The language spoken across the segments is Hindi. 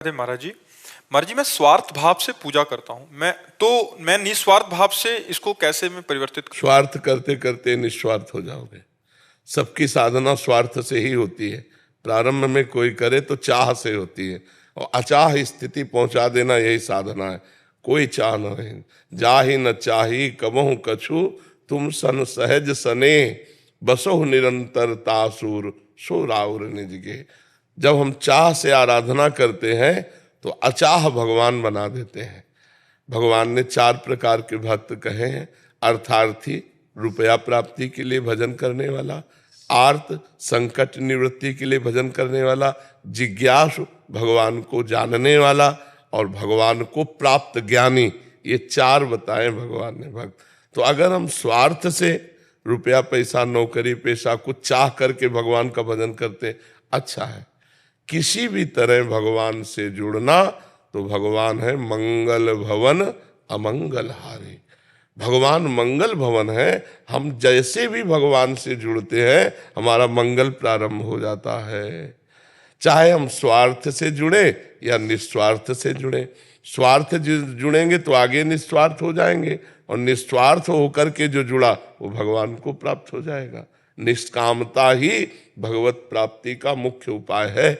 अरे महाराज जी मैं स्वार्थ भाव से पूजा करता हूँ। मैं निस्वार्थ भाव से इसको कैसे मैं परिवर्तित करूं? स्वार्थ करते करते निस्वार्थ हो जाओगे। सबकी साधना स्वार्थ से ही होती है। प्रारंभ में कोई करे तो चाह से होती है, और अचाह स्थिति पहुंचा देना यही साधना है। कोई चाह न रहे, जाहि न चाही कबहु कछु, तुम सन सहज सने, बसहु निरंतर तासुर, सो राउर निज गे। जब हम चाह से आराधना करते हैं तो अचाह भगवान बना देते हैं। भगवान ने 4 प्रकार के भक्त कहे हैं। अर्थार्थी, रुपया प्राप्ति के लिए भजन करने वाला। आर्त, संकट निवृत्ति के लिए भजन करने वाला। जिज्ञासु, भगवान को जानने वाला। और भगवान को प्राप्त ज्ञानी। ये 4 बताए भगवान ने भक्त। तो अगर हम स्वार्थ से रुपया पैसा नौकरी पेशा कुछ चाह करके भगवान का भजन करते, अच्छा है। किसी भी तरह भगवान से जुड़ना तो भगवान है मंगल भवन अमंगल हारी। भगवान मंगल भवन है। हम जैसे भी भगवान से जुड़ते हैं हमारा मंगल प्रारंभ हो जाता है। चाहे हम स्वार्थ से जुड़े या निस्वार्थ से जुड़े। स्वार्थ जुड़ेंगे तो आगे निस्वार्थ हो जाएंगे, और निस्वार्थ होकर के जो जुड़ा वो भगवान को प्राप्त हो जाएगा। निष्कामता ही भगवत प्राप्ति का मुख्य उपाय है,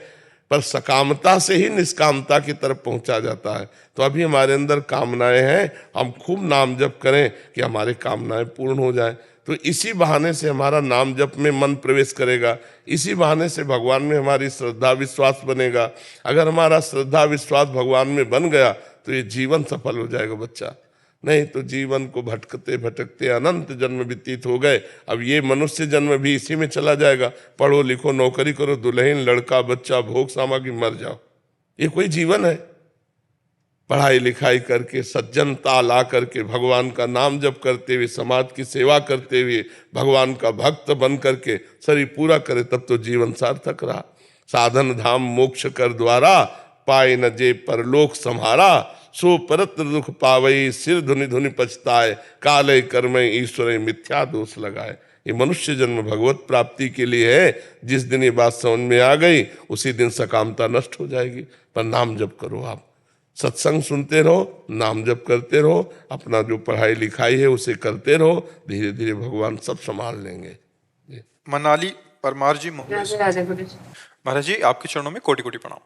पर सकामता से ही निष्कामता की तरफ पहुंचा जाता है। तो अभी हमारे अंदर कामनाएं हैं, हम खूब नाम जप करें कि हमारी कामनाएं पूर्ण हो जाए। तो इसी बहाने से हमारा नाम जप में मन प्रवेश करेगा, इसी बहाने से भगवान में हमारी श्रद्धा विश्वास बनेगा। अगर हमारा श्रद्धा विश्वास भगवान में बन गया तो ये जीवन सफल हो जाएगा बच्चा। नहीं तो जीवन को भटकते भटकते अनंत जन्म व्यतीत हो गए। अब ये मनुष्य जन्म भी इसी में चला जाएगा। पढ़ो लिखो नौकरी करो, दुल्हन लड़का बच्चा भोग सामग्री, मर जाओ। ये कोई जीवन है? पढ़ाई लिखाई करके सज्जनता ला करके भगवान का नाम जप करते हुए समाज की सेवा करते हुए भगवान का भक्त बन करके शरीर पूरा करे, तब तो जीवन सार्थक रहा। साधन धाम मोक्ष कर द्वारा, पाए न जे परलोक सम्हारा, सो परत दुख पावई, सिर धुनि धुनि पछताए, काले कर्म ईश्वर मिथ्या दोष लगाए। ये मनुष्य जन्म भगवत प्राप्ति के लिए है। जिस दिन ये बात समझ में आ गई उसी दिन सकामता नष्ट हो जाएगी। पर नाम जप करो, आप सत्संग सुनते रहो, नाम जप करते रहो, अपना जो पढ़ाई लिखाई है उसे करते रहो, धीरे धीरे भगवान सब संभाल लेंगे। मनाली परमार जी महाराज जी आपके चरणों में कोटि कोटि प्रणाम।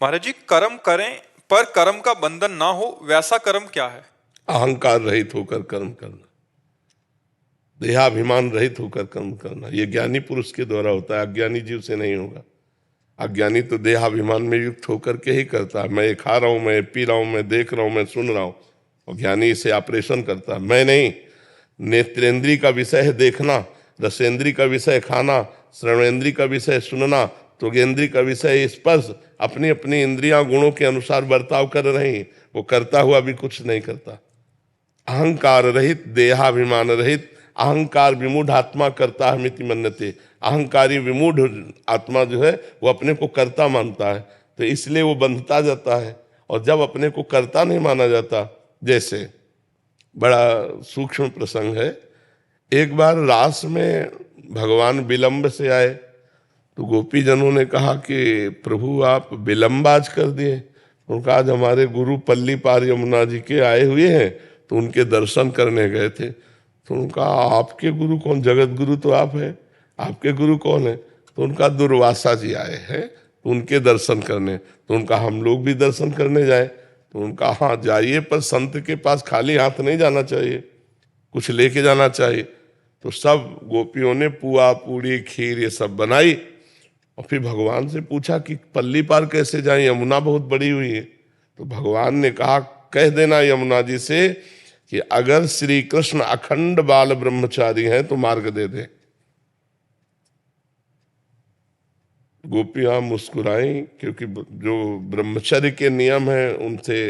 महाराज जी कर्म करें पर कर्म का बंधन ना हो, वैसा कर्म क्या है? अहंकार रहित होकर कर्म करना, देहाभिमान रहित होकर कर्म करना, ये ज्ञानी पुरुष के द्वारा होता है, अज्ञानी जीव से नहीं होगा। अज्ञानी तो देहाभिमान में युक्त होकर के ही करता है। मैं ये खा रहा हूँ, मैं पी रहा हूँ, मैं देख रहा हूँ, मैं सुन रहा हूँ, और ज्ञानी इसे ऑपरेशन करता है। मैं नहीं। नेत्रेंद्री का विषय है देखना, रसेंद्री का विषय खाना, श्रवणेंद्री का विषय सुनना, त्वगेंद्री का विषय स्पर्श। अपनी अपनी इंद्रियां गुणों के अनुसार बर्ताव कर रही हैं, वो करता हुआ भी कुछ नहीं करता। अहंकार रहित, देहाभिमान रहित, अहंकार विमूढ़ आत्मा करता है मिति मन्नते। अहंकारी विमूढ़ आत्मा जो है वो अपने को कर्ता मानता है, तो इसलिए वो बंधता जाता है। और जब अपने को कर्ता नहीं माना जाता, जैसे बड़ा सूक्ष्म प्रसंग है, एक बार रास में भगवान विलंब से आए तो गोपी जनों ने कहा कि प्रभु आप विलंब आज कर दिए। उनका आज हमारे गुरु पल्ली पार यमुना जी के आए हुए हैं, तो उनके दर्शन करने गए थे। तो उनका आपके गुरु कौन? जगत गुरु तो आप हैं, आपके गुरु कौन है? तो उनका दुर्वासा जी आए हैं, तो उनके दर्शन करने। तो उनका हम लोग भी दर्शन करने जाए। तो उनका हाँ जाइए, पर संत के पास खाली हाथ नहीं जाना चाहिए, कुछ लेके जाना चाहिए। तो सब गोपियों ने पुआ पूड़ी खीर ये सब बनाई, और फिर भगवान से पूछा कि पल्ली पार कैसे जाएं, यमुना बहुत बड़ी हुई है। तो भगवान ने कहा कह देना यमुना जी से कि अगर श्री कृष्ण अखंड बाल ब्रह्मचारी हैं तो मार्ग दे दे। गोपियां मुस्कुराई, क्योंकि जो ब्रह्मचर्य के नियम हैं उनसे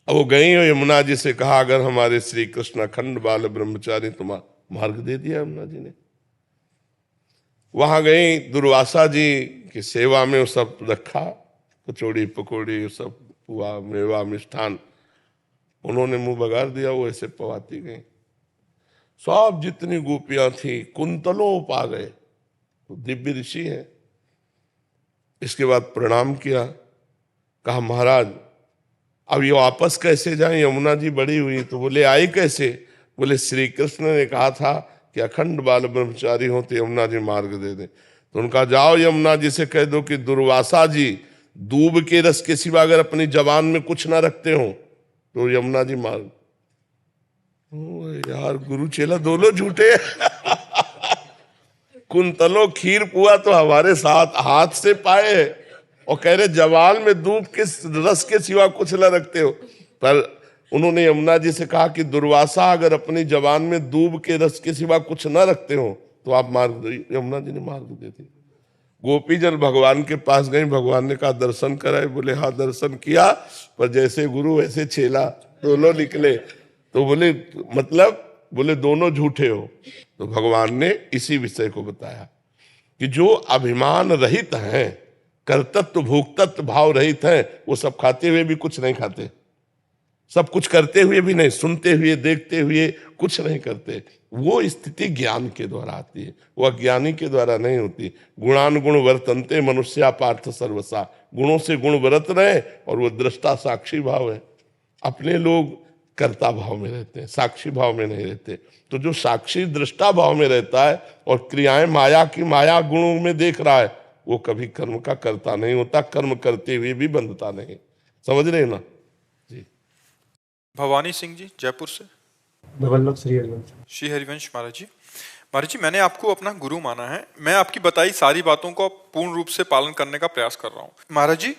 वो गई और यमुना जी से कहा अगर हमारे श्री कृष्ण अखंड बाल ब्रह्मचारी तो मार्ग दे दिया यमुना जी ने। वहां गई, दुर्वासा जी की सेवा में वो सब रखा, कचौड़ी पकौड़ी सब पुआ मेवा मिष्ठान, उन्होंने मुंह बगाड़ दिया, वो ऐसे पवाती गई। सब जितनी गोपियां थी कुंतलों पा गए, तो दिव्य ऋषि है। इसके बाद प्रणाम किया, कहा महाराज अब ये वापस कैसे जाएं, यमुना जी बड़ी हुई। तो बोले आई कैसे? बोले श्री कृष्ण ने कहा था कि अखंड बाल ब्रह्मचारी हो तो यमुना जी मार्ग दे दे। तो उनका जाओ यमुना जी से कह दो कि दुर्वासा जी दूब के रस के सिवा अगर अपनी जबान में कुछ ना रखते हो तो यमुना जी मार्ग। ओ यार, गुरु चेला दोनों झूठे कुंतलों खीर पुआ तो हमारे साथ हाथ से पाए और कह रहे जबान में दूब के रस के सिवा कुछ न रखते हो। पर उन्होंने यमुना जी से कहा कि दुर्वासा अगर अपनी जबान में दूब के रस के सिवा कुछ न रखते हो तो आप मार्ग दो। यमुना जी ने मार्ग दे दी। गोपी जन भगवान के पास गई, भगवान ने कहा दर्शन कराए। बोले हाँ दर्शन किया, पर जैसे गुरु वैसे चेला दोनों निकले। तो बोले मतलब? बोले दोनों झूठे हो। तो भगवान ने इसी विषय को बताया कि जो अभिमान रहित हैं, कर्तत्व भोक्तत्व भाव रहित हैं, वो सब खाते हुए भी कुछ नहीं खाते, सब कुछ करते हुए भी नहीं, सुनते हुए देखते हुए कुछ नहीं करते। वो स्थिति ज्ञान के द्वारा आती है, वो अज्ञानी के द्वारा नहीं होती। गुणानुगुण वर्तन्ते मनुष्या पार्थ सर्वसा, गुणों से गुण बरत रहे और वो दृष्टा साक्षी भाव है। अपने लोग कर्ता भाव में रहते हैं, साक्षी भाव में नहीं रहते। तो जो साक्षी दृष्टा भाव में रहता है और क्रियाएं माया की माया गुणों में देख रहा है, वो कभी कर्म का कर्ता नहीं होता, कर्म करते हुए भी बंधता नहीं। समझ रहे ना जी? भवानी सिंह जी जयपुर से। श्री हरिवंश महाराज जी। महाराज जी, मैंने आपको अपना गुरु माना है, मैं आपकी बताई सारी बातों को पूर्ण रूप से पालन करने का प्रयास कर रहा हूँ। महाराज जी,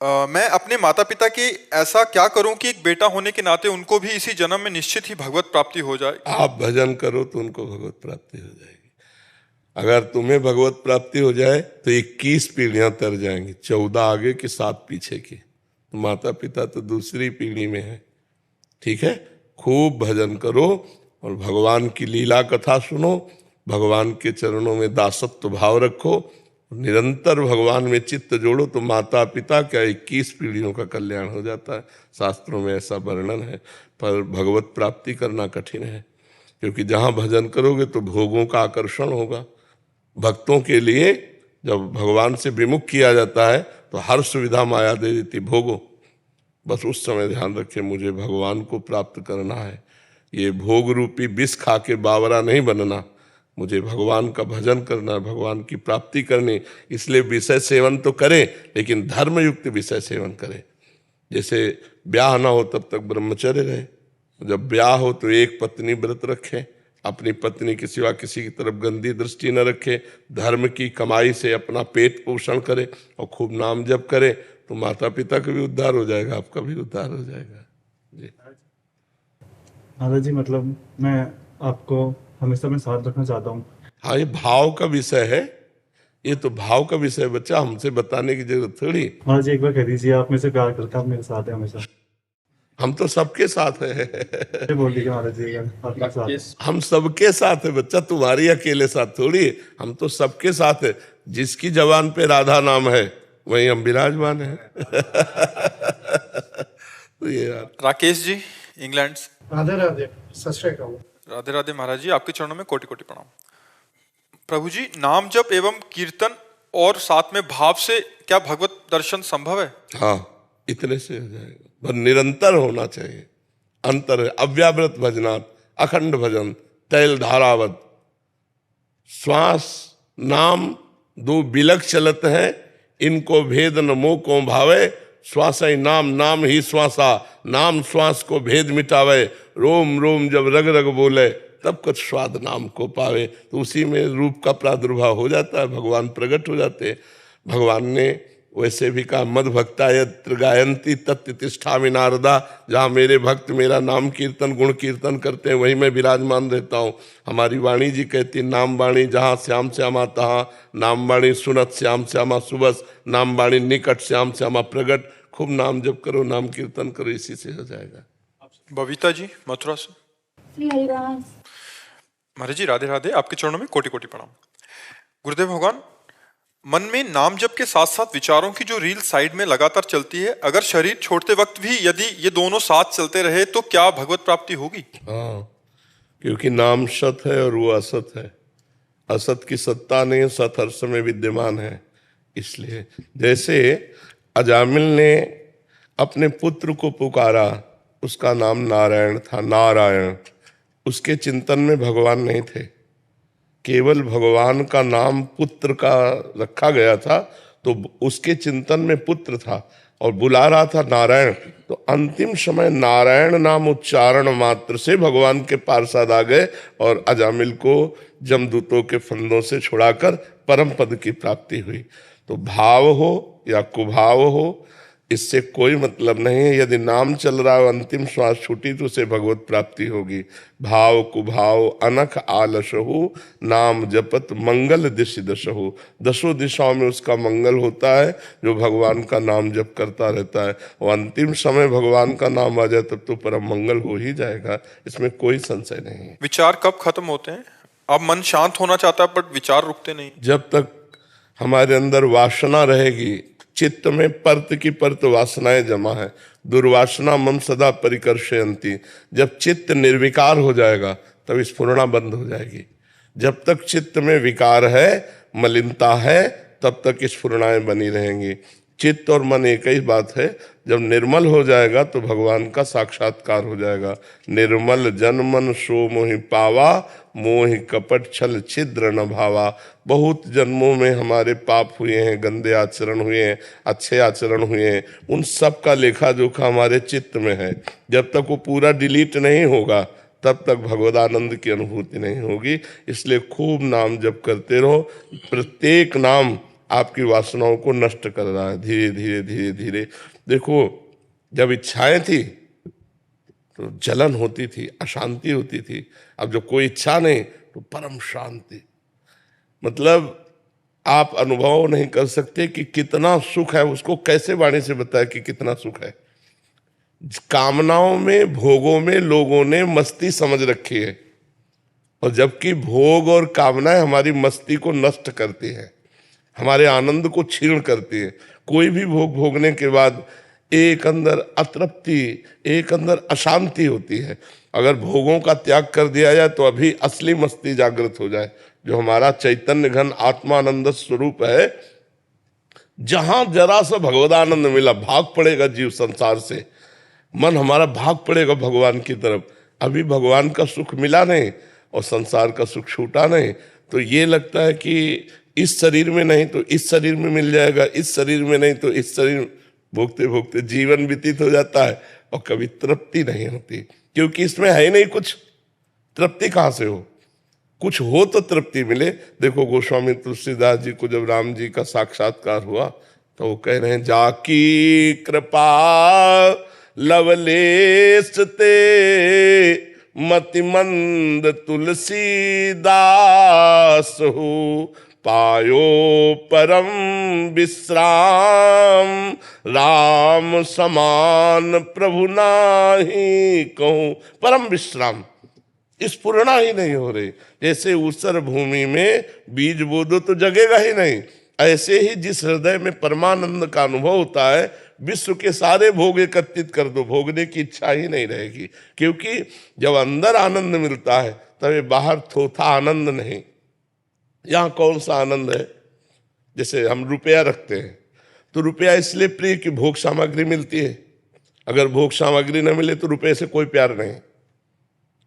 मैं अपने माता पिता के ऐसा क्या करूं कि एक बेटा होने के नाते उनको भी इसी जन्म में निश्चित ही भगवत प्राप्ति हो जाए? आप भजन करो तो उनको भगवत प्राप्ति हो जाएगी। अगर तुम्हें भगवत प्राप्ति हो जाए तो 21 पीढ़ियां तर जाएंगी, 14 आगे की 7 पीछे की। तो माता पिता तो दूसरी पीढ़ी में है। ठीक है, खूब भजन करो और भगवान की लीला कथा सुनो, भगवान के चरणों में दासत्व भाव रखो, निरंतर भगवान में चित्त जोड़ो तो माता पिता क्या 21 पीढ़ियों का कल्याण हो जाता है। शास्त्रों में ऐसा वर्णन है। पर भगवत प्राप्ति करना कठिन है, क्योंकि जहाँ भजन करोगे तो भोगों का आकर्षण होगा। भक्तों के लिए जब भगवान से विमुख किया जाता है तो हर सुविधा माया दे देती, भोगो। बस उस समय ध्यान रखें, मुझे भगवान को प्राप्त करना है, ये भोग रूपी विष खा के बावरा नहीं बनना, मुझे भगवान का भजन करना, भगवान की प्राप्ति करनी। इसलिए विषय सेवन तो करें, लेकिन धर्मयुक्त विषय सेवन करें। जैसे ब्याह ना हो तब तक ब्रह्मचर्य रहे, जब ब्याह हो तो एक पत्नी व्रत रखें, अपनी पत्नी के सिवा किसी की तरफ गंदी दृष्टि न रखे, धर्म की कमाई से अपना पेट पोषण करे और खूब नाम जप करे, तो माता पिता का भी उद्धार हो जाएगा, आपका भी उद्धार हो जाएगा। जी महाराज जी, मतलब मैं आपको हमेशा मैं साथ रखना चाहता हूँ। हाँ, ये भाव का विषय है, ये तो भाव का विषय बच्चा, हमसे बताने की जरूरत थोड़ी। महाराज जी एक बार कह दीजिए, आप मेरे से प्यार करते हैं, आप मेरे साथ हैं हमेशा। हम तो सबके साथ हैं। बोल दीजिए महाराज जी, आपके साथ। हम सबके साथ है बच्चा, तुम्हारी अकेले साथ थोड़ी, हम तो सबके साथ है। जिसकी जबान पे राधा नाम है वहीं हम विराजमान है। तो ये राकेश जी इंग्लैंड से। राधे राधे, सत श्री अकाल। राधे राधे महाराज जी, आपके चरणों में कोटि कोटि प्रणाम। प्रभु जी, नाम जप एवं कीर्तन और साथ में भाव से क्या भगवत दर्शन संभव है? हाँ, इतने से हो जाएगा, पर निरंतर होना चाहिए। अंतर है, अव्यावृत भजनात् अखंड भजन तैल धारावत। श्वास नाम दो बिलक चलत है, इनको भेद न मोह को भावे। श्वास ही नाम, नाम ही श्वासा, नाम श्वास को भेद मिटावे। रोम रोम जब रग रग बोले, तब कुछ स्वाद नाम को पावे। तो उसी में रूप का प्रादुर्भाव हो जाता है, भगवान प्रकट हो जाते हैं। भगवान ने वैसे भी कहा, मद भक्ता यत्र गायन्ति तत्र तिष्ठामि नारदा। जहाँ मेरे भक्त मेरा नाम कीर्तन गुण कीर्तन करते हैं, वहीं मैं विराजमान रहता हूँ। हमारी वाणी जी कहती, नाम वाणी जहाँ श्याम श्यामा तहाँ, नाम वाणी सुनत श्याम श्यामा सुबस, नाम वाणी निकट श्याम श्यामा प्रगट। खूब नाम जप करो, नाम कीर्तन करो, इसी से हो जाएगा। बबीता जी मथुरा से। महाराज जी राधे राधे, आपके चरणों में कोटि कोटि प्रणाम। गुरुदेव भगवान, मन में नाम जप के साथ साथ विचारों की जो रील साइड में लगातार चलती है, अगर शरीर छोड़ते वक्त भी यदि ये दोनों साथ चलते रहे तो क्या भगवत प्राप्ति होगी? हाँ, क्योंकि नाम सत है और वो असत है। असत की सत्ता नहीं, सत हर समय विद्यमान है। इसलिए जैसे अजामिल ने अपने पुत्र को पुकारा, उसका नाम नारायण था, नारायण, उसके चिंतन में भगवान नहीं थे, केवल भगवान का नाम पुत्र का रखा गया था, तो उसके चिंतन में पुत्र था और बुला रहा था नारायण। तो अंतिम समय नारायण नाम उच्चारण मात्र से भगवान के पार्षद आ गए और अजामिल को जमदूतों के फंदों से छुड़ाकर परम पद की प्राप्ति हुई। तो भाव हो या कुभाव हो, इससे कोई मतलब नहीं है। यदि नाम चल रहा है, अंतिम श्वास छूटी तो उसे भगवत प्राप्ति होगी। भाव कुभाव अनख आलसहु, नाम जपत मंगल दिश दशहु, दसों दिशाओं में उसका मंगल होता है जो भगवान का नाम जप करता रहता है। और अंतिम समय भगवान का नाम आ जाए तब तो परम मंगल हो ही जाएगा, इसमें कोई संशय नहीं है। विचार कब खत्म होते हैं? अब मन शांत होना चाहता है बट विचार रुकते नहीं। जब तक हमारे अंदर वासना रहेगी, चित्त में परत की परत वासनाएं जमा है, दुर्वासना मम सदा परिकर्षयन्ति। जब चित्त निर्विकार हो जाएगा तब स्फुरणा बंद हो जाएगी। जब तक चित्त में विकार है, मलिनता है, तब तक स्फुरणाएं बनी रहेंगी। चित्त और मन एक ही बात है। जब निर्मल हो जाएगा तो भगवान का साक्षात्कार हो जाएगा। निर्मल जन मन सो मोहि पावा, मोहि कपट छल छिद्र न भावा। बहुत जन्मों में हमारे पाप हुए हैं, गंदे आचरण हुए हैं, अच्छे आचरण हुए हैं, उन सब का लेखा जोखा हमारे चित्त में है। जब तक वो पूरा डिलीट नहीं होगा तब तक भगवदानंद की अनुभूति नहीं होगी। इसलिए खूब नाम जप करते रहो। प्रत्येक नाम आपकी वासनाओं को नष्ट कर रहा है धीरे धीरे धीरे धीरे। देखो, जब इच्छाएं थी तो जलन होती थी, अशांति होती थी। अब जब कोई इच्छा नहीं तो परम शांति। मतलब आप अनुभव नहीं कर सकते कि कितना सुख है। उसको कैसे वाणी से बताया कि कितना सुख है। कामनाओं में, भोगों में लोगों ने मस्ती समझ रखी है, और जबकि भोग और कामनाएं हमारी मस्ती को नष्ट करती है, हमारे आनंद को क्षीण करती है। कोई भी भोग भोगने के बाद एक अंदर अतृप्ति, एक अंदर अशांति होती है। अगर भोगों का त्याग कर दिया जाए तो अभी असली मस्ती जागृत हो जाए, जो हमारा चैतन्य घन आत्मानंद स्वरूप है। जहां जरा सा भगवदानंद मिला, भाग पड़ेगा जीव संसार से, मन हमारा भाग पड़ेगा भगवान की तरफ। अभी भगवान का सुख मिला नहीं और संसार का सुख छूटा नहीं, तो ये लगता है कि इस शरीर में नहीं तो इस शरीर में मिल जाएगा, इस शरीर में नहीं तो इस शरीर। भोगते भोगते जीवन व्यतीत हो जाता है और कभी तृप्ति नहीं होती, क्योंकि इसमें है ही नहीं कुछ। तृप्ति कहाँ से हो? कुछ हो तो तृप्ति मिले। देखो, गोस्वामी तुलसीदास जी को जब राम जी का साक्षात्कार हुआ तो वो कह रहे हैं, जाकी कृपा लवलेश ते मतिमंद तुलसीदास हो, पायो परम विश्राम, राम समान प्रभु नाही कहूं। परम विश्राम, स्फुरणा ही नहीं हो रही। जैसे ऊसर भूमि में बीज बो दो तो जगेगा ही नहीं, ऐसे ही जिस हृदय में परमानंद का अनुभव होता है, विश्व के सारे भोग एकत्रित कर दो, भोगने की इच्छा ही नहीं रहेगी। क्योंकि जब अंदर आनंद मिलता है तब ये बाहर थोथा आनंद नहीं। यहाँ कौन सा आनंद है? जैसे हम रुपया रखते हैं तो रुपया इसलिए प्रिय कि भोग सामग्री मिलती है। अगर भोग सामग्री न मिले तो रुपये से कोई प्यार नहीं।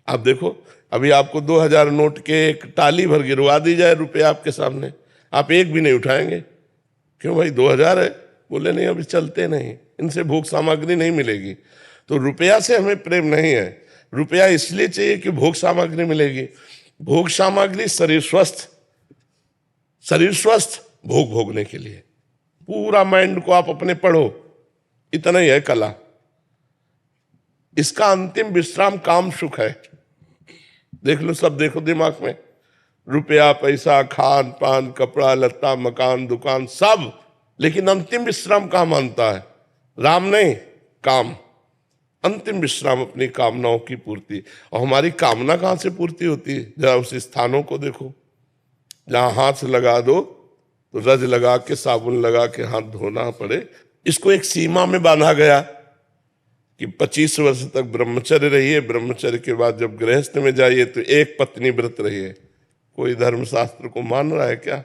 आप देखो, अभी आपको 2000 नोट के एक टाली भर गिरवा दी जाए रुपया आपके सामने, आप एक भी नहीं उठाएंगे। क्यों भाई? 2000 है। बोले नहीं, अभी चलते नहीं, इनसे भोग सामग्री नहीं मिलेगी। तो रुपया से हमें प्रेम नहीं है। रुपया इसलिए चाहिए कि भोग सामग्री मिलेगी। भोग सामग्री शरीर स्वस्थ, शरीर स्वस्थ भोग भोगने के लिए। पूरा माइंड को आप अपने पढ़ो, इतना ही है कला। इसका अंतिम विश्राम काम सुख है। देख लो, सब देखो दिमाग में, रुपया पैसा, खान पान, कपड़ा लत्ता, मकान दुकान सब, लेकिन अंतिम विश्राम कहाँ मानता है? राम नहीं, काम। अंतिम विश्राम अपनी कामनाओं की पूर्ति। और हमारी कामना कहाँ से पूर्ति होती है? जरा उस स्थानों को देखो जहाँ हाथ लगा दो तो रज लगा के, साबुन लगा के हाथ धोना पड़े। इसको एक सीमा में बांधा गया कि 25 वर्ष तक ब्रह्मचर्य रहिए, ब्रह्मचर्य के बाद जब गृहस्थ में जाइए तो एक पत्नी व्रत रहिए। कोई धर्मशास्त्र को मान रहा है क्या?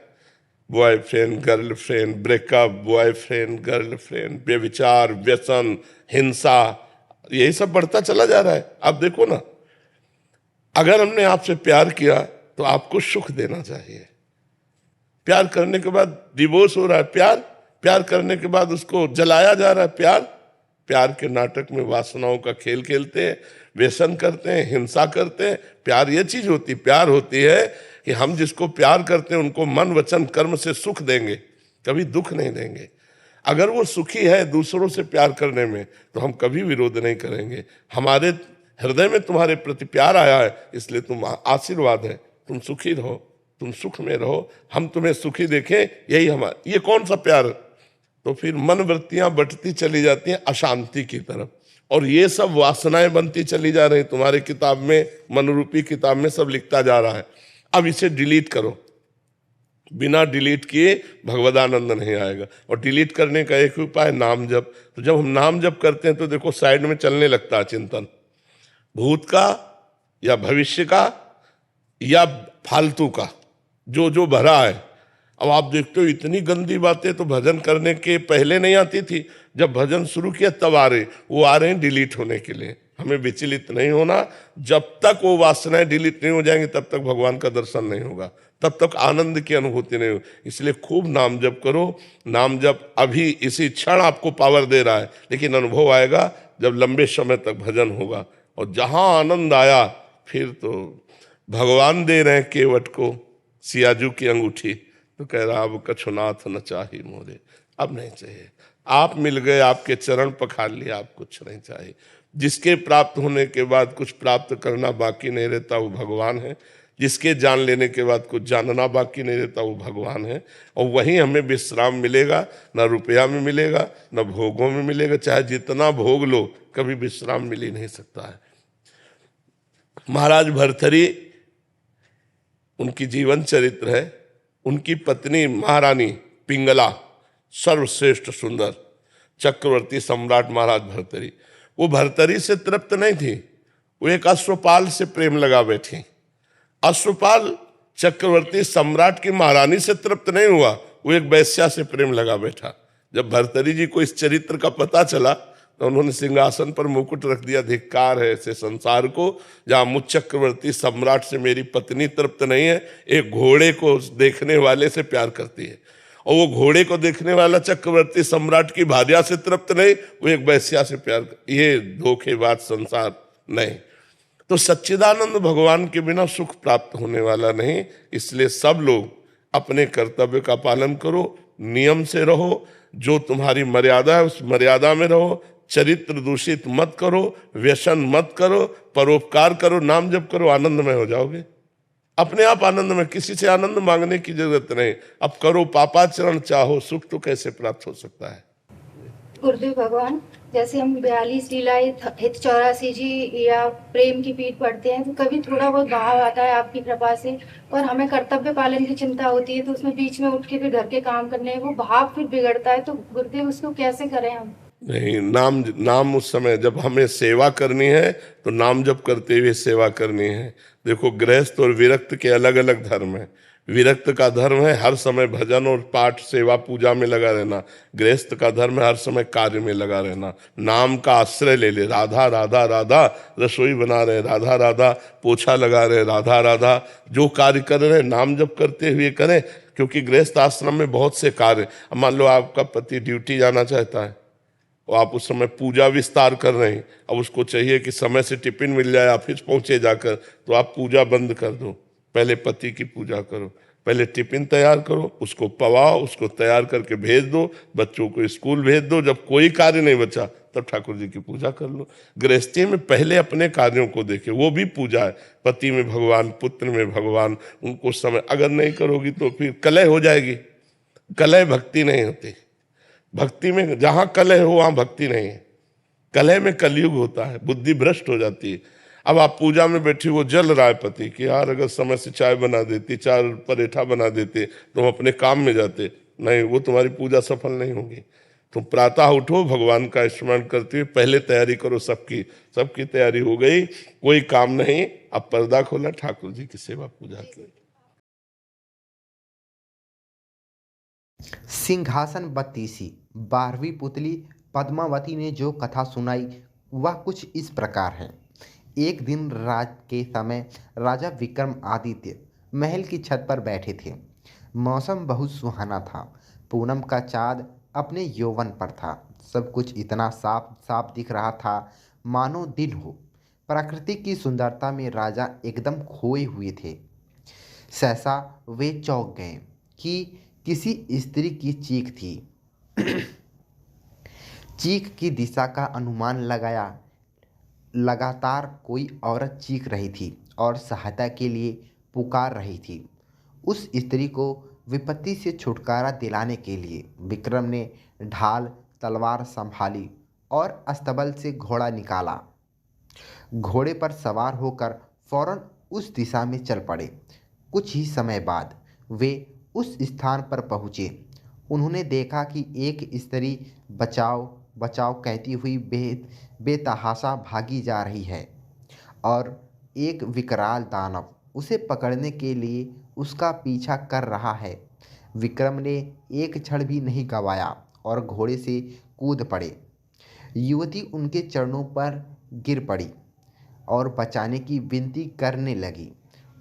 Boyfriend girlfriend, breakup, boyfriend girlfriend, व्यभिचार, व्यसन, हिंसा, यही सब बढ़ता चला जा रहा है। आप देखो ना, अगर हमने आपसे प्यार किया तो आपको सुख देना चाहिए। प्यार करने के बाद डिवोर्स हो रहा है, प्यार करने के बाद उसको जलाया जा रहा है। प्यार के नाटक में वासनाओं का खेल खेलते हैं, व्यसन करते हैं, हिंसा करते हैं। प्यार ये चीज होती, प्यार होती है कि हम जिसको प्यार करते हैं उनको मन वचन कर्म से सुख देंगे, कभी दुख नहीं देंगे। अगर वो सुखी है दूसरों से प्यार करने में तो हम कभी विरोध नहीं करेंगे। हमारे हृदय में तुम्हारे प्रति प्यार आया है, इसलिए तुम आशीर्वाद है, तुम सुखी रहो, तुम सुख में रहो, हम तुम्हें सुखी देखें, यही हमारा। ये कौन सा प्यार? तो फिर मन वृत्तियां बटती चली जाती हैं अशांति की तरफ, और ये सब वासनाएं बनती चली जा रही। तुम्हारे किताब में, मनरूपी किताब में सब लिखता जा रहा है। अब इसे डिलीट करो, बिना डिलीट किए भगवदानंद नहीं आएगा। और डिलीट करने का एक उपाय नाम जप। तो जब हम नाम जप करते हैं तो देखो साइड में चलने लगता है चिंतन, भूत का या भविष्य का या फालतू का, जो जो भरा है। अब आप देखते हो इतनी गंदी बातें तो भजन करने के पहले नहीं आती थी, जब भजन शुरू किया तब आ रहे, वो आ रहे हैं डिलीट होने के लिए। हमें विचलित नहीं होना, जब तक वो वासनाएं डिलीट नहीं हो जाएंगी तब तक भगवान का दर्शन नहीं होगा, तब तक आनंद की अनुभूति नहीं होगी। इसलिए खूब नाम जप करो। नाम जप अभी इसी क्षण आपको पावर दे रहा है, लेकिन अनुभव आएगा जब लंबे समय तक भजन होगा। और जहां आनंद आया फिर तो भगवान दे रहे हैं केवट को सियाजू की अंगूठी, तो कह रहा अब कछुनाथ न चाही मोरे, अब नहीं चाहिए। आप मिल गए, आपके चरण पखार लिया, आप कुछ नहीं चाहिए। जिसके प्राप्त होने के बाद कुछ प्राप्त करना बाकी नहीं रहता वो भगवान है। जिसके जान लेने के बाद कुछ जानना बाकी नहीं रहता वो भगवान है। और वहीं हमें विश्राम मिलेगा, ना रुपया में मिलेगा, ना भोगों में मिलेगा। चाहे जितना भोग लो, कभी विश्राम मिल ही नहीं सकता है। महाराज भर्तरी, उनकी जीवन चरित्र है। उनकी पत्नी महारानी पिंगला, सर्वश्रेष्ठ सुंदर चक्रवर्ती सम्राट महाराज भर्तरी, वो भर्तरी से तृप्त नहीं थी, वो एक अश्वपाल से प्रेम लगा बैठी। अश्वपाल चक्रवर्ती सम्राट की महारानी से तृप्त नहीं हुआ, वो एक वैश्या से प्रेम लगा बैठा। जब भर्तरी जी को इस चरित्र का पता चला तो उन्होंने सिंहासन पर मुकुट रख दिया। धिक्कार है ऐसे संसार को, जहां मुझ चक्रवर्ती सम्राट से मेरी पत्नी तृप्त नहीं है, एक घोड़े को देखने वाले से प्यार करती है। और वो घोड़े को देखने वाला चक्रवर्ती सम्राट की भार्या से तृप्त नहीं, वो एक वैश्या से प्यार कर। ये धोखेबाज संसार नहीं। तो सच्चिदानंद भगवान के बिना सुख प्राप्त होने वाला नहीं। इसलिए सब लोग अपने कर्तव्य का पालन करो, नियम से रहो, जो तुम्हारी मर्यादा है उस मर्यादा में रहो, चरित्र दूषित मत करो, व्यसन मत करो, परोपकार करो, नाम जप करो, आनंदमय हो जाओगे। अपने आप आनंद में, किसी से आनंद मांगने की जरूरत नहीं। अब करो पापाचरण, चाहो सुख तो कैसे प्राप्त हो सकता है। गुरुदेव भगवान, जैसे हम 42 लीलाएं हित 84 जी या प्रेम की पीठ पढ़ते हैं तो कभी थोड़ा बहुत भाव आता है आपकी कृपा से, और हमें कर्तव्य पालन की चिंता होती है तो उसमें बीच में उठ के फिर घर के काम करने हैं, वो भाव फिर बिगड़ता है। तो गुरुदेव उसको कैसे करें हम? नहीं, नाम उस समय जब हमें सेवा करनी है तो नाम जप करते हुए सेवा करनी है। देखो, गृहस्थ और विरक्त के अलग अलग धर्म है। विरक्त का धर्म है हर समय भजन और पाठ सेवा पूजा में लगा रहना। गृहस्थ का धर्म है हर समय कार्य में लगा रहना। नाम का आश्रय ले ले, राधा राधा राधा, रसोई बना रहे राधा राधा, पोछा लगा रहे राधा राधा, जो कार्य कर रहे नाम जप करते हुए करें। क्योंकि गृहस्थ आश्रम में बहुत से कार्य, मान लो आपका पति ड्यूटी जाना चाहता है और आप उस समय पूजा विस्तार कर रहे हैं, अब उसको चाहिए कि समय से टिफिन मिल जाए ऑफिस पहुंचे जाकर, तो आप पूजा बंद कर दो, पहले पति की पूजा करो, पहले टिफिन तैयार करो, उसको पवाओ, उसको तैयार करके भेज दो, बच्चों को स्कूल भेज दो। जब कोई कार्य नहीं बचा तब ठाकुर जी की पूजा कर लो। गृहस्थी में पहले अपने कार्यों को देखे, वो भी पूजा है। पति में भगवान, पुत्र में भगवान, उनको समय अगर नहीं करोगी तो फिर कलह हो जाएगी। कलह भक्ति नहीं होती। भक्ति में जहां कलह हो वहां भक्ति नहीं है। कलह में कलयुग होता है, बुद्धि भ्रष्ट हो जाती है। अब आप पूजा में बैठी, वो जल रहा है पति कि यार अगर समय से चाय बना देती, चार परेठा बना देते तो हम अपने काम में जाते। नहीं, वो तुम्हारी पूजा सफल नहीं होगी। तुम प्रातः उठो, भगवान का स्मरण करते हुए पहले तैयारी करो। सबकी तैयारी हो गई, कोई काम नहीं, अब पर्दा खोला, ठाकुर जी की सेवा पूजा की। सिंहासन बत्तीसी 12वीं पुतली पद्मावती ने जो कथा सुनाई वह कुछ इस प्रकार है। एक दिन रात के समय राजा विक्रमादित्य महल की छत पर बैठे थे। मौसम बहुत सुहाना था। पूनम का चाँद अपने यौवन पर था। सब कुछ इतना साफ साफ दिख रहा था मानो दिन हो। प्रकृति की सुंदरता में राजा एकदम खोए हुए थे। सहसा वे चौंक गए कि किसी स्त्री की चीख थी। चीख की दिशा का अनुमान लगाया। लगातार कोई औरत चीख रही थी और सहायता के लिए पुकार रही थी। उस स्त्री को विपत्ति से छुटकारा दिलाने के लिए विक्रम ने ढाल तलवार संभाली और अस्तबल से घोड़ा निकाला। घोड़े पर सवार होकर फौरन उस दिशा में चल पड़े। कुछ ही समय बाद वे उस स्थान पर पहुँचे। उन्होंने देखा कि एक स्त्री बचाओ बचाओ कहती हुई बेतहाशा भागी जा रही है और एक विकराल दानव उसे पकड़ने के लिए उसका पीछा कर रहा है। विक्रम ने एक क्षण भी नहीं गंवाया और घोड़े से कूद पड़े। युवती उनके चरणों पर गिर पड़ी और बचाने की विनती करने लगी।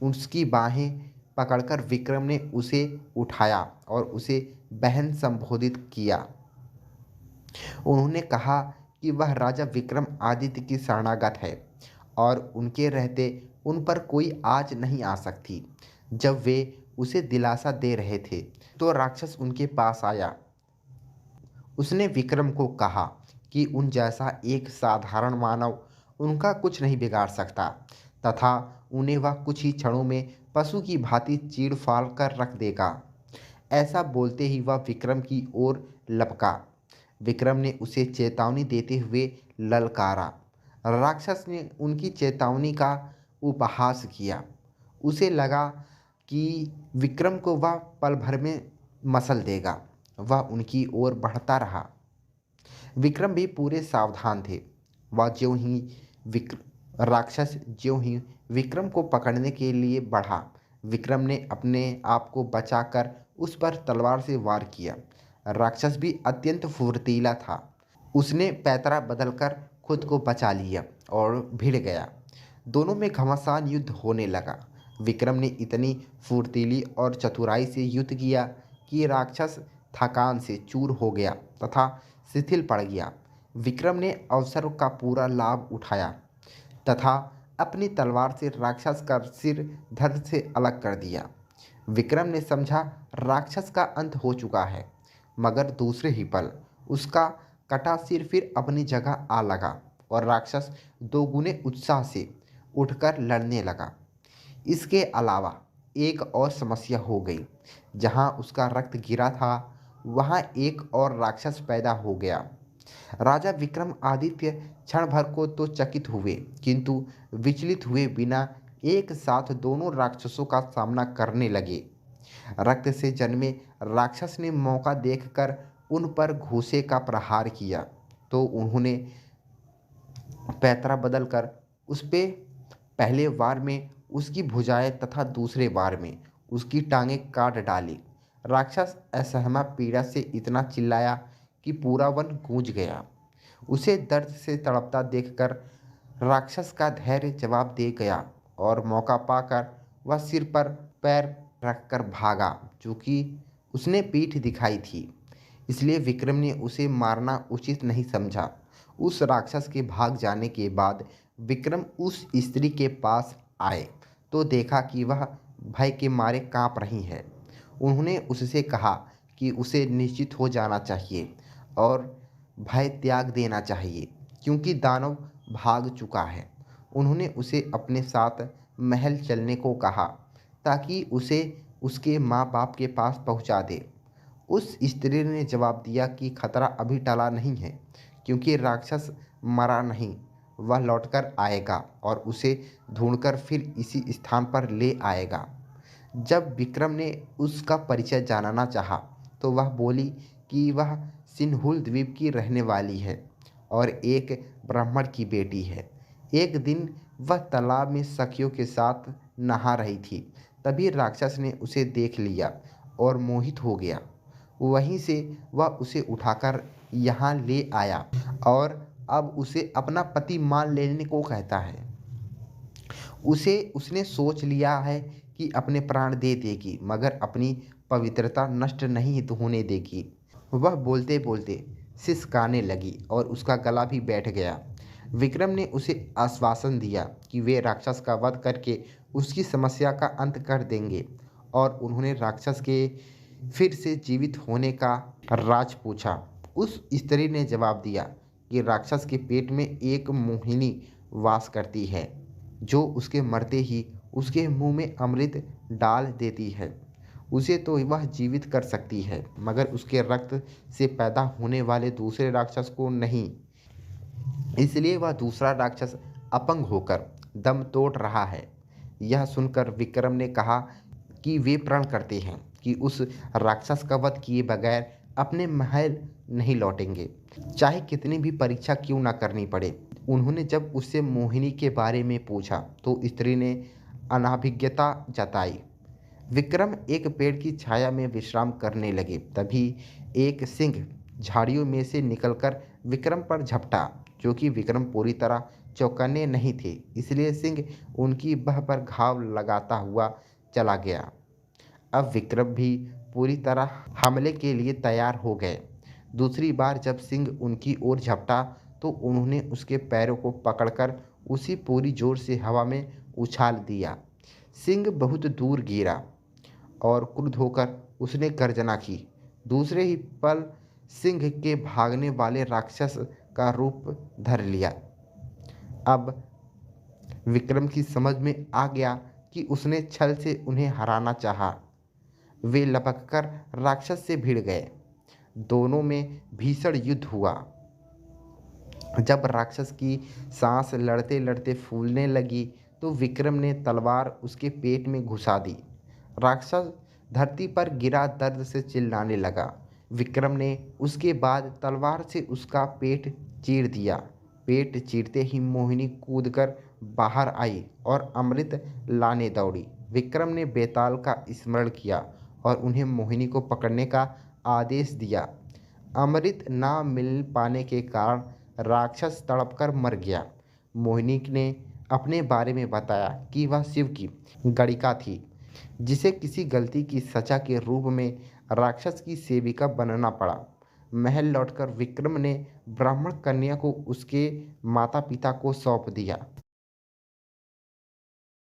उसकी बाहें पकड़कर विक्रम ने उसे उठाया और उसे बहन संबोधित किया। उन्होंने कहा कि वह राजा विक्रम आदित्य की शरणागत है और उनके रहते उन पर कोई आँच नहीं आ सकती। जब वे उसे दिलासा दे रहे थे तो राक्षस उनके पास आया। उसने विक्रम को कहा कि उन जैसा एक साधारण मानव उनका कुछ नहीं बिगाड़ सकता तथा उन्हें वह कुछ ही क्षणों में पशु की भांति चीड़ फाड़ कर रख देगा। ऐसा बोलते ही वह विक्रम की ओर लपका। विक्रम ने उसे चेतावनी देते हुए ललकारा। राक्षस ने उनकी चेतावनी का उपहास किया। उसे लगा कि विक्रम को वह पल भर में मसल देगा। वह उनकी ओर बढ़ता रहा। विक्रम भी पूरे सावधान थे। वह राक्षस ज्यों ही विक्रम को पकड़ने के लिए बढ़ा, विक्रम ने अपने आप को बचाकर उस पर तलवार से वार किया। राक्षस भी अत्यंत फुर्तीला था। उसने पैतरा बदलकर खुद को बचा लिया और भिड़ गया। दोनों में घमासान युद्ध होने लगा। विक्रम ने इतनी फुर्तीली और चतुराई से युद्ध किया कि राक्षस थकान से चूर हो गया तथा शिथिल पड़ गया। विक्रम ने अवसर का पूरा लाभ उठाया तथा अपनी तलवार से राक्षस का सिर धड़ से अलग कर दिया। विक्रम ने समझा राक्षस का अंत हो चुका है, मगर दूसरे ही पल उसका कटा सिर फिर अपनी जगह आ लगा और राक्षस दोगुने उत्साह से उठकर लड़ने लगा। इसके अलावा एक और समस्या हो गई। जहां उसका रक्त गिरा था वहां एक और राक्षस पैदा हो गया। राजा विक्रम आदित्य क्षण भर को तो चकित हुए, किंतु विचलित हुए बिना एक साथ दोनों राक्षसों का सामना करने लगे। रक्त से जन्मे राक्षस ने मौका देखकर उन पर घूंसे का प्रहार किया तो उन्होंने पैतरा बदलकर उस पे पहले वार में उसकी भुजाएं तथा दूसरे वार में उसकी टांगें काट डाली। राक्षस असहमा पीड़ा से इतना चिल्लाया कि पूरा वन गूंज गया। उसे दर्द से तड़पता देखकर राक्षस का धैर्य जवाब दे गया और मौका पाकर वह सिर पर पैर रखकर भागा, चूँकि उसने पीठ दिखाई थी। इसलिए विक्रम ने उसे मारना उचित नहीं समझा। उस राक्षस के भाग जाने के बाद विक्रम उस स्त्री के पास आए तो देखा कि वह भय के मारे कांप रही है। उन्होंने उससे कहा कि उसे निश्चित हो जाना चाहिए और भय त्याग देना चाहिए, क्योंकि दानव भाग चुका है। उन्होंने उसे अपने साथ महल चलने को कहा ताकि उसे उसके माँ बाप के पास पहुँचा दे। उस स्त्री ने जवाब दिया कि खतरा अभी टला नहीं है, क्योंकि राक्षस मरा नहीं, वह लौटकर आएगा और उसे ढूंढकर फिर इसी स्थान पर ले आएगा। जब विक्रम ने उसका परिचय जानना चाहा तो वह बोली कि वह सिन्हुल द्वीप की रहने वाली है और एक ब्राह्मण की बेटी है। एक दिन वह तालाब में सखियों के साथ नहा रही थी, तभी राक्षस ने उसे देख लिया और मोहित हो गया। वहीं से वह उसे उठाकर यहाँ ले आया और अब उसे अपना पति मान लेने को कहता है। उसने सोच लिया है कि अपने प्राण दे देगी, मगर अपनी पवित्रता नष्ट नहीं होने देगी। वह बोलते बोलते सिसकाने लगी और उसका गला भी बैठ गया। विक्रम ने उसे आश्वासन दिया कि वे राक्षस का वध करके उसकी समस्या का अंत कर देंगे और उन्होंने राक्षस के फिर से जीवित होने का राज पूछा। उस स्त्री ने जवाब दिया कि राक्षस के पेट में एक मोहिनी वास करती है जो उसके मरते ही उसके मुंह में अमृत डाल देती है। उसे तो वह जीवित कर सकती है, मगर उसके रक्त से पैदा होने वाले दूसरे राक्षस को नहीं। इसलिए वह दूसरा राक्षस अपंग होकर दम तोड़ रहा है। यह सुनकर विक्रम ने कहा कि वे प्रण करते हैं कि उस राक्षस का वध किए बगैर अपने महल नहीं लौटेंगे, चाहे कितनी भी परीक्षा क्यों ना करनी पड़े। उन्होंने जब उससे मोहिनी के बारे में पूछा तो स्त्री ने अनाभिज्ञता जताई। विक्रम एक पेड़ की छाया में विश्राम करने लगे। तभी एक सिंह झाड़ियों में से निकलकर विक्रम पर झपटा, जो कि विक्रम पूरी तरह चौकन्ने नहीं थे, इसलिए सिंह उनकी बाह पर घाव लगाता हुआ चला गया। अब विक्रम भी पूरी तरह हमले के लिए तैयार हो गए। दूसरी बार जब सिंह उनकी ओर झपटा तो उन्होंने उसके पैरों को पकड़कर उसी पूरी जोर से हवा में उछाल दिया। सिंह बहुत दूर गिरा और क्रुद्ध होकर उसने गर्जना की। दूसरे ही पल सिंह के भागने वाले राक्षस का रूप धर लिया। अब विक्रम की समझ में आ गया कि उसने छल से उन्हें हराना चाहा। वे लपककर राक्षस से भिड़ गए। दोनों में भीषण युद्ध हुआ। जब राक्षस की सांस लड़ते लड़ते फूलने लगी तो विक्रम ने तलवार उसके पेट में घुसा दी। राक्षस धरती पर गिरा, दर्द से चिल्लाने लगा। विक्रम ने उसके बाद तलवार से उसका पेट चीर दिया। पेट चीरते ही मोहिनी कूदकर बाहर आई और अमृत लाने दौड़ी। विक्रम ने बेताल का स्मरण किया और उन्हें मोहिनी को पकड़ने का आदेश दिया। अमृत ना मिल पाने के कारण राक्षस तड़पकर मर गया। मोहिनी ने अपने बारे में बताया कि वह शिव की गणिका थी, जिसे किसी गलती की सजा के रूप में राक्षस की सेविका बनना पड़ा। महल लौटकर विक्रम ने ब्राह्मण कन्या को उसके माता पिता को सौंप दिया।